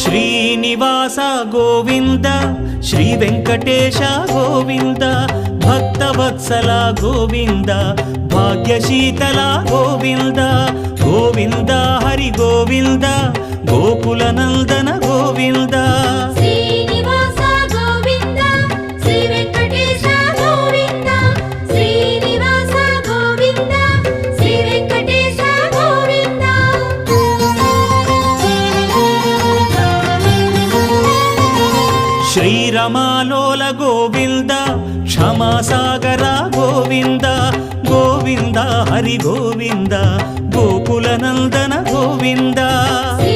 Srinivasa Govinda Shri Venkatesha Govinda Bhaktavatsala Govinda భాగ్యశీతల Govinda Govinda Hari Govinda Gokula Nandana Govinda Srinivasa Govinda Shri Venkatesha Govinda Srinivasa Govinda Shri Venkatesha Govinda శ్రీరమాలోల Govinda క్షమాసాగర Govinda Govinda Hari Govinda Gokula Nandana Govinda Shri